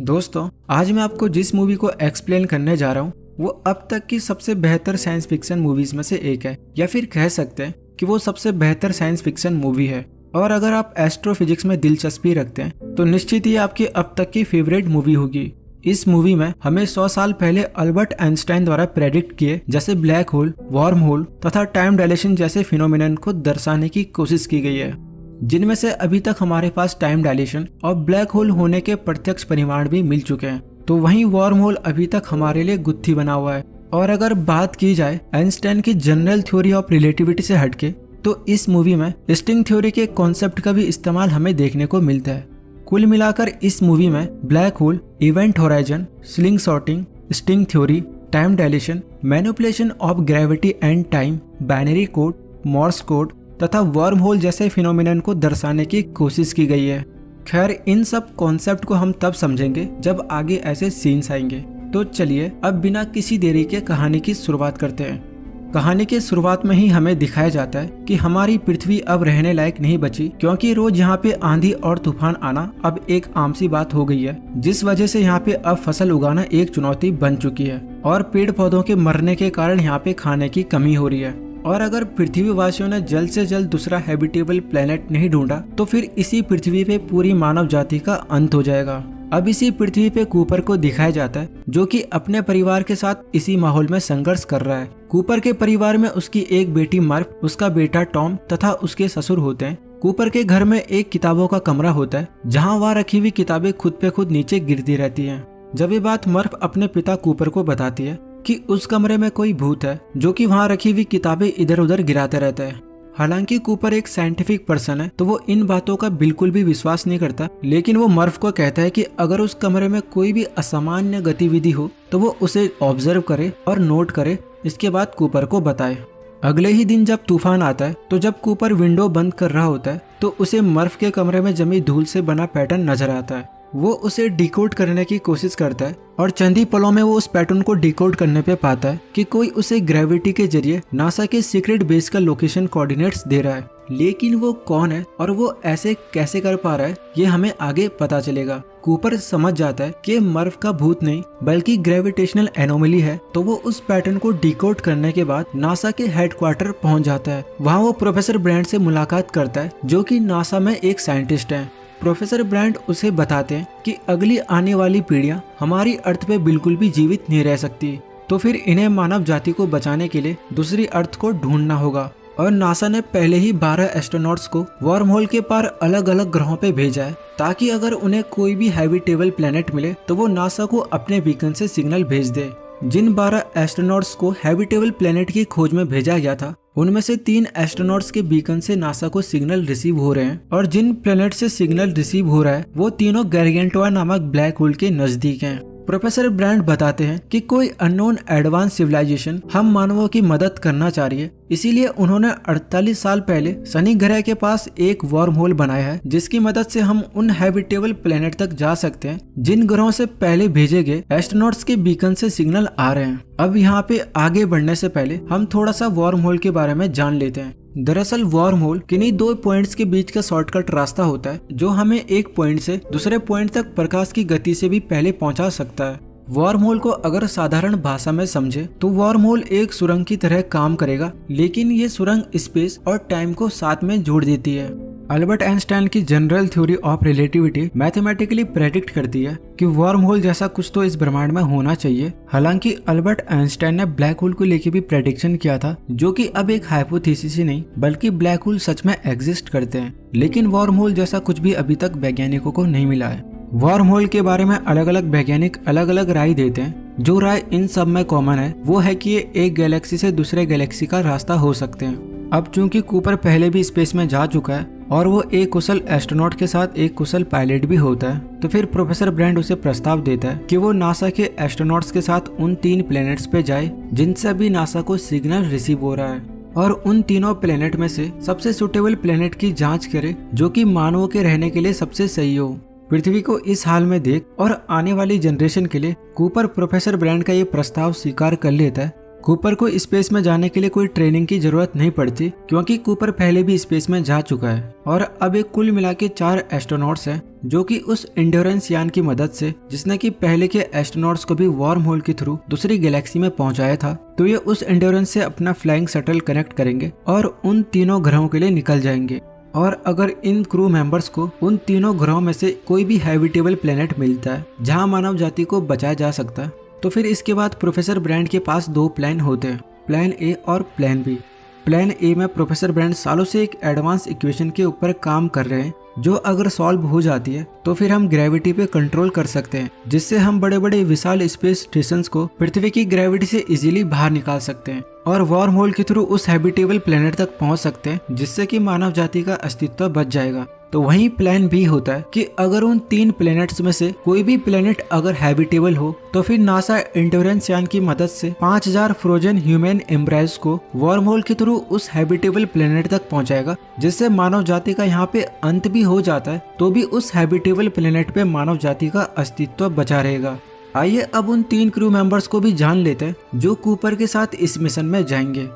दोस्तों, आज मैं आपको जिस मूवी को एक्सप्लेन करने जा रहा हूँ वो अब तक की सबसे बेहतर साइंस फिक्शन मूवीज में से एक है, या फिर कह सकते हैं कि वो सबसे बेहतर साइंस फिक्शन मूवी है। और अगर आप एस्ट्रोफिजिक्स में दिलचस्पी रखते हैं तो निश्चित ही आपकी अब तक की फेवरेट मूवी होगी। इस मूवी में हमें 100 साल पहले अल्बर्ट आइंस्टाइन द्वारा प्रेडिक्ट किए जैसे ब्लैक होल, वार्म होल तथा टाइम डायलेशन जैसे फिनोमिनन को दर्शाने की कोशिश की गई है, जिनमें से अभी तक हमारे पास टाइम डायलेशन और ब्लैक होल होने के प्रत्यक्ष परिमाण भी मिल चुके हैं। तो वहीं वार्म होल अभी तक हमारे लिए गुत्थी बना हुआ है। और अगर बात की जाए आइंस्टाइन की जनरल थ्योरी ऑफ रिलेटिविटी से हटके, तो इस मूवी में स्ट्रिंग थ्योरी के कॉन्सेप्ट का भी इस्तेमाल हमें देखने को मिलता है। कुल मिलाकर इस मूवी में black hole, event horizon, sling shotting, string theory, time dilation, manipulation of gravity and time, binary code, Morse code तथा वर्म होल जैसे फिनोमिनन को दर्शाने की कोशिश की गई है। खैर, इन सब कॉन्सेप्ट को हम तब समझेंगे जब आगे ऐसे सीन्स आएंगे। तो चलिए अब बिना किसी देरी के कहानी की शुरुआत करते हैं। कहानी के शुरुआत में ही हमें दिखाया जाता है कि हमारी पृथ्वी अब रहने लायक नहीं बची, क्योंकि रोज यहाँ पे आंधी और तूफान आना अब एक आम सी बात हो गई है, जिस वजह से यहाँ पे अब फसल उगाना एक चुनौती बन चुकी है और पेड़ पौधों के मरने के कारण यहाँ पे खाने की कमी हो रही है। और अगर पृथ्वीवासियों ने जल्द से जल्द दूसरा हैबिटेबल प्लेनेट नहीं ढूंढा तो फिर इसी पृथ्वी पे पूरी मानव जाति का अंत हो जाएगा। अब इसी पृथ्वी पे कूपर को दिखाया जाता है, जो कि अपने परिवार के साथ इसी माहौल में संघर्ष कर रहा है। कूपर के परिवार में उसकी एक बेटी मर्फ, उसका बेटा टॉम तथा उसके ससुर होते हैं। कूपर के घर में एक किताबों का कमरा होता है, जहाँ वहाँ रखी हुई किताबें खुद पे खुद नीचे गिरती रहती हैं। जब ये बात मर्फ अपने पिता कूपर को बताती है कि उस कमरे में कोई भूत है जो कि वहाँ रखी हुई किताबें इधर उधर गिराते रहता है। हालांकि कूपर एक साइंटिफिक पर्सन है, तो वो इन बातों का बिल्कुल भी विश्वास नहीं करता, लेकिन वो मर्फ को कहता है कि अगर उस कमरे में कोई भी असामान्य गतिविधि हो तो वो उसे ऑब्जर्व करे और नोट करे, इसके बाद कूपर को बताए। अगले ही दिन जब तूफान आता है, तो जब कूपर विंडो बंद कर रहा होता है तो उसे मर्फ के कमरे में जमी धूल से बना पैटर्न नजर आता है। वो उसे डिकोड करने की कोशिश करता है और चंद ही पलों में वो उस पैटर्न को डिकोड करने पे पाता है कि कोई उसे ग्रेविटी के जरिए नासा के सीक्रेट बेस का लोकेशन कोऑर्डिनेट्स दे रहा है। लेकिन वो कौन है और वो ऐसे कैसे कर पा रहा है, ये हमें आगे पता चलेगा। कूपर समझ जाता है कि मर्फ का भूत नहीं बल्कि ग्रेविटेशनल एनोमली है, तो वो उस पैटर्न को डिकोड करने के बाद नासा के हेडक्वार्टर पहुंच जाता है। वहाँ वो प्रोफेसर ब्रैंड से मुलाकात करता है, जो कि नासा में एक साइंटिस्ट है। प्रोफेसर ब्रैंड उसे बताते हैं कि अगली आने वाली पीढ़ियां हमारी अर्थ पे बिल्कुल भी जीवित नहीं रह सकती, तो फिर इन्हें मानव जाति को बचाने के लिए दूसरी अर्थ को ढूंढना होगा। और नासा ने पहले ही 12 एस्ट्रोनॉट्स को वार्म होल के पार अलग अलग ग्रहों पे भेजा है, ताकि अगर उन्हें कोई भी हैबिटेबल प्लेनेट मिले तो वो नासा को अपने बीकन से सिग्नल भेज दे। जिन 12 एस्ट्रोनॉट्स को हैबिटेबल प्लेनेट की खोज में भेजा गया था, उनमें से 3 एस्ट्रोनॉट्स के बीकन से नासा को सिग्नल रिसीव हो रहे हैं, और जिन प्लेनेट से सिग्नल रिसीव हो रहा है वो तीनों गैरगेंटोआ नामक ब्लैक होल के नजदीक हैं। प्रोफेसर ब्रैंड बताते हैं कि कोई अननोन एडवांस सिविलाइजेशन हम मानवों की मदद करना चाह रही है, इसीलिए उन्होंने 48 साल पहले शनि ग्रह के पास एक वार्म होल बनाया है, जिसकी मदद से हम उन हैबिटेबल प्लेनेट तक जा सकते हैं जिन ग्रहों से पहले भेजे गए एस्ट्रोनॉट्स के बीकन से सिग्नल आ रहे हैं। अब यहाँ पे आगे बढ़ने से पहले हम थोड़ा सा वार्म होल के बारे में जान लेते हैं। दरअसल वार्म होल किन्हीं 2 पॉइंट्स के बीच का शॉर्टकट रास्ता होता है, जो हमें एक पॉइंट से दूसरे पॉइंट तक प्रकाश की गति से भी पहले पहुंचा सकता है। वार्म होल को अगर साधारण भाषा में समझे तो वार्म होल एक सुरंग की तरह काम करेगा, लेकिन ये सुरंग स्पेस और टाइम को साथ में जोड़ देती है। अल्बर्ट आइंस्टाइन की general theory of relativity mathematically predict करती है कि वार्म होल जैसा कुछ तो इस ब्रह्मांड में होना चाहिए। हालांकि अल्बर्ट आइंस्टाइन ने ब्लैक होल को लेकर भी प्रेडिक्शन किया था, जो कि अब एक हाइपोथेसिस ही नहीं बल्कि ब्लैक होल सच में एग्जिस्ट करते हैं। लेकिन वार्म होल जैसा कुछ भी अभी तक वैज्ञानिकों को नहीं मिला है। वार्म होल के बारे में अलग अलग वैज्ञानिक अलग अलग राय देते हैं। जो राय इन सब में कॉमन है वो है कि ये एक गैलेक्सी से दूसरे गैलेक्सी का रास्ता हो सकते हैं। अब चूंकि कूपर पहले भी स्पेस में जा चुका है और वो एक कुशल एस्ट्रोनॉट के साथ एक कुशल पायलट भी होता है, तो फिर प्रोफेसर ब्रैंड उसे प्रस्ताव देता है कि वो नासा के एस्ट्रोनॉट्स के साथ उन 3 प्लेनेट्स पे जाए जिनसे अभी नासा को सिग्नल रिसीव हो रहा है, और उन तीनों प्लेनेट में से सबसे सुटेबल प्लेनेट की जांच करे जो कि मानवों के रहने के लिए सबसे सही हो। पृथ्वी को इस हाल में देख और आने वाली जनरेशन के लिए कूपर प्रोफेसर ब्रैंड का ये प्रस्ताव स्वीकार कर लेता है कूपर को स्पेस में जाने के लिए कोई ट्रेनिंग की जरूरत नहीं पड़ती क्योंकि कूपर पहले भी स्पेस में जा चुका है और अब एक कुल मिला के 4 एस्ट्रोनॉट्स हैं जो कि उस एंड्योरेंस यान की मदद से, जिसने कि पहले के एस्ट्रोनॉट्स को भी वार्म होल के थ्रू दूसरी गैलेक्सी में पहुंचाया था, तो ये उस एंड्योरेंस से अपना फ्लाइंग शटल कनेक्ट करेंगे और उन तीनों ग्रहों के लिए निकल जाएंगे। और अगर इन क्रू मेंबर्स को उन तीनों ग्रहों में से कोई भी हैबिटेबल प्लेनेट मिलता है जहां मानव जाति को बचाया जा सकता है, तो फिर इसके बाद प्रोफेसर ब्रैंड के पास 2 प्लान होते हैं, प्लान ए और प्लान बी। प्लान ए में प्रोफेसर ब्रैंड सालों से एक एडवांस इक्वेशन के ऊपर काम कर रहे हैं जो अगर सॉल्व हो जाती है तो फिर हम ग्रेविटी पे कंट्रोल कर सकते हैं, जिससे हम बड़े बड़े विशाल स्पेस स्टेशंस को पृथ्वी की ग्रेविटी से इजीली बाहर निकाल सकते हैं और वार्म होल के थ्रू उस हैबिटेबल प्लेनेट तक पहुंच सकते हैं, जिससे कि मानव जाति का अस्तित्व बच जाएगा। तो वहीं प्लान बी होता है कि अगर उन 3 प्लेनेट्स में से कोई भी प्लेनेट अगर हैबिटेबल हो तो फिर नासा एंड्योरेंस यान की मदद से 5000 फ्रोजन ह्यूमन एम्ब्रायज को वार्म होल के थ्रू उस हैबिटेबल प्लेनेट तक पहुंचाएगा, जिससे मानव जाति का यहाँ पे अंत भी हो जाता है तो भी उस हैबिटेबल प्लेनेट पे मानव जाति का अस्तित्व बचा रहेगा। आइए अब उन 3 क्रू मेंबर्स को भी जान लेते हैं जो कूपर के साथ इस मिशन में जाएंगे।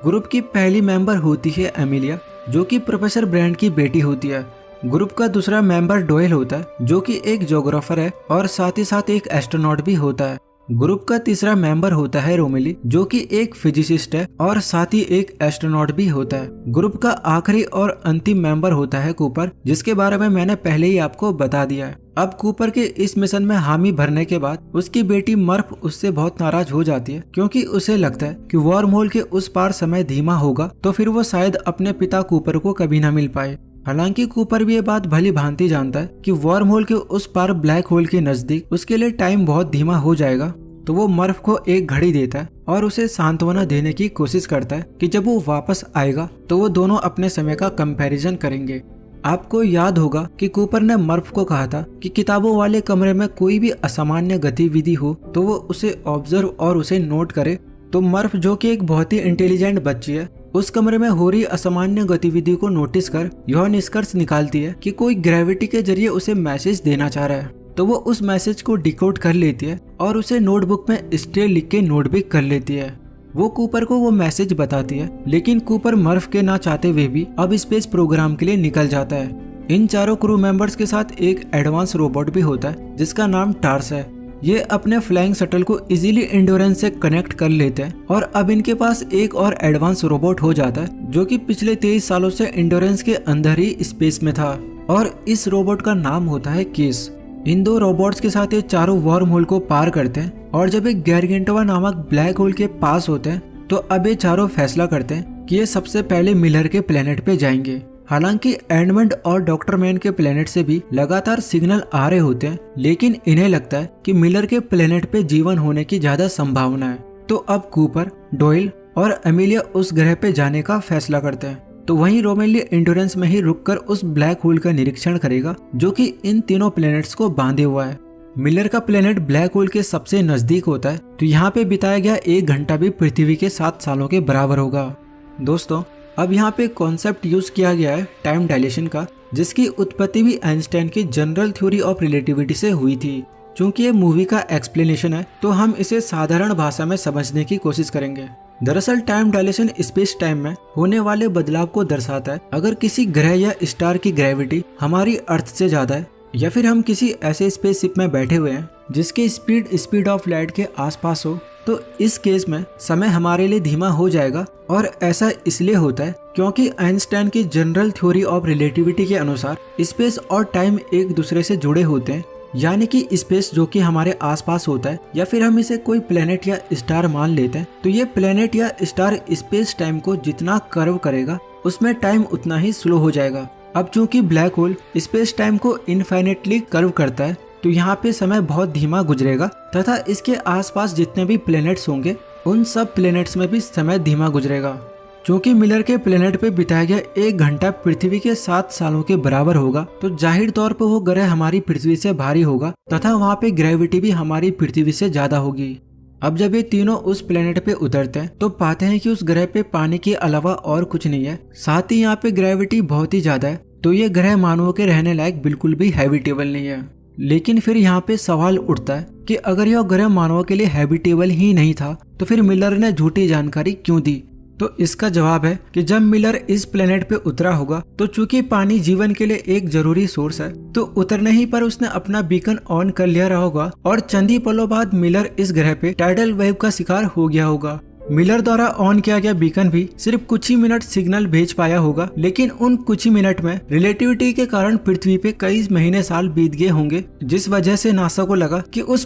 ग्रुप की पहली मेंबर होती है एमिलिया, जो कि प्रोफेसर ब्रैंड की बेटी होती है। ग्रुप का दूसरा मेंबर डोयल होता है, जो कि एक ज्योग्राफर है और साथ ही साथ एक एस्ट्रोनॉट भी होता है। ग्रुप का तीसरा मेंबर होता है रोमेली, जो कि एक फिजिसिस्ट है और साथ ही एक एस्ट्रोनॉट भी होता है। ग्रुप का आखिरी और अंतिम मेंबर होता है कूपर, जिसके बारे में मैंने पहले ही आपको बता दिया है। अब कूपर के इस मिशन में हामी भरने के बाद उसकी बेटी मर्फ उससे बहुत नाराज हो जाती है, क्योंकि उसे लगता है कि वार्म होल के उस पार समय धीमा होगा तो फिर वो शायद अपने पिता कूपर को कभी न मिल पाए। हालांकि कूपर भी ये बात भली भांति जानता है कि वार्म होल के उस पार ब्लैक होल के नजदीक उसके लिए टाइम बहुत धीमा हो जाएगा, तो वो मर्फ को एक घड़ी देता है और उसे सांत्वना देने की कोशिश करता है कि जब वो वापस आएगा तो वो दोनों अपने समय का कंपैरिजन करेंगे। आपको याद होगा कि कूपर ने मर्फ को कहा था कि किताबों वाले कमरे में कोई भी असामान्य गतिविधि हो तो वो उसे ऑब्जर्व और उसे नोट करे। तो मर्फ, जो कि एक बहुत ही इंटेलिजेंट बच्ची है, उस कमरे में हो रही असामान्य गतिविधि को नोटिस कर यह निष्कर्ष निकालती है कि कोई ग्रेविटी के जरिए उसे मैसेज देना चाह रहा है। तो वो उस मैसेज को डिकोड कर लेती है और उसे नोटबुक में स्टे लिख के नोट भी कर लेती है। वो कूपर को वो मैसेज बताती है, लेकिन कूपर मर्फ के ना चाहते हुए भी अब स्पेस प्रोग्राम के लिए निकल जाता है। इन चारों क्रू मेंबर्स के साथ एक एडवांस रोबोट भी होता है जिसका नाम टार्स है। ये अपने फ्लाइंग शटल को इजीली एंड्योरेंस से कनेक्ट कर लेते हैं और अब इनके पास एक और एडवांस रोबोट हो जाता है जो कि पिछले 23 सालों से एंड्योरेंस के अंदर ही स्पेस में था, और इस रोबोट का नाम होता है केस। इन 2 रोबोट्स के साथ ये चारों वार्म होल को पार करते हैं और जब एक गैरगेंटोवा नामक ब्लैक होल के पास होते हैं तो अब ये चारों फैसला करते हैं कि ये सबसे पहले मिलर के प्लेनेट पे जाएंगे। हालांकि एडमंड और डॉक्टर मैन के प्लेनेट से भी लगातार सिग्नल आ रहे होते हैं, लेकिन इन्हें लगता है कि मिलर के प्लेनेट पे जीवन होने की ज्यादा संभावना है। तो अब कूपर, डोयल और एमिलिया उस ग्रह पे जाने का फैसला करते हैं। तो वहीं रोमेली एंड्योरेंस में ही रुककर उस ब्लैक होल का निरीक्षण करेगा जो कि इन तीनों प्लेनेट्स को बांधे हुआ है। मिलर का प्लेनेट ब्लैक होल के सबसे नजदीक होता है, तो यहाँ पे बिताया गया 1 घंटा भी पृथ्वी के 7 सालों के बराबर होगा। दोस्तों, अब यहाँ पे कॉन्सेप्ट यूज किया गया है टाइम डायलेशन का, जिसकी उत्पत्ति भी आइंस्टाइन की जनरल थ्योरी ऑफ रिलेटिविटी से हुई थी। चूंकि ये मूवी का एक्सप्लेनेशन है तो हम इसे साधारण भाषा में समझने की कोशिश करेंगे। दरअसल टाइम डायलेशन स्पेस टाइम में होने वाले बदलाव को दर्शाता है। अगर किसी ग्रह या स्टार की ग्रेविटी हमारी अर्थ से ज्यादा है, या फिर हम किसी ऐसे स्पेसशिप में बैठे हुए हैं जिसकी स्पीड ऑफ लाइट के आसपास हो, तो इस केस में समय हमारे लिए धीमा हो जाएगा। और ऐसा इसलिए होता है क्योंकि आइंस्टाइन की जनरल थ्योरी ऑफ रिलेटिविटी के अनुसार स्पेस और टाइम एक दूसरे से जुड़े होते हैं। यानी कि स्पेस जो कि हमारे आसपास होता है, या फिर हम इसे कोई प्लेनेट या स्टार मान लेते हैं, तो ये प्लेनेट या स्टार स्पेस टाइम को जितना कर्व करेगा उसमें टाइम उतना ही स्लो हो जाएगा। अब चूंकि ब्लैक होल स्पेस टाइम को इनफाइनेटली कर्व करता है, तो यहाँ पे समय बहुत धीमा गुजरेगा तथा इसके आसपास जितने भी प्लेनेट्स होंगे उन सब प्लेनेट्स में भी समय धीमा गुजरेगा। चूंकि मिलर के प्लेनेट पे बिताया गया 1 घंटा पृथ्वी के 7 सालों के बराबर होगा, तो जाहिर तौर पर वो ग्रह हमारी पृथ्वी से भारी होगा तथा वहाँ पे ग्रेविटी भी हमारी पृथ्वी से ज्यादा होगी। अब जब ये तीनों उस प्लेनेट पे उतरते हैं तो पाते हैं कि उस ग्रह पे पानी के अलावा और कुछ नहीं है, साथ ही यहाँ पे ग्रेविटी बहुत ही ज्यादा है। तो ये ग्रह मानवों के रहने लायक बिल्कुल भी हैबिटेबल नहीं है। लेकिन फिर यहाँ पे सवाल उठता है कि अगर यह ग्रह मानवों के लिए हैबिटेबल ही नहीं था तो फिर मिलर ने झूठी जानकारी क्यों दी। तो इसका जवाब है कि जब मिलर इस प्लेनेट पे उतरा होगा तो चूंकि पानी जीवन के लिए एक जरूरी सोर्स है, तो उतरने ही पर उसने अपना बीकन ऑन कर लिया रहा होगा और चंद ही पलों बाद मिलर इस ग्रह पे टाइडल वेव का शिकार हो गया होगा। मिलर द्वारा ऑन किया गया बीकन भी सिर्फ कुछ ही मिनट सिग्नल भेज पाया होगा, लेकिन उन कुछ ही मिनट में रिलेटिविटी के कारण पृथ्वी पे कई महीने साल बीत गए होंगे, जिस वजह से नासा को लगा कि उस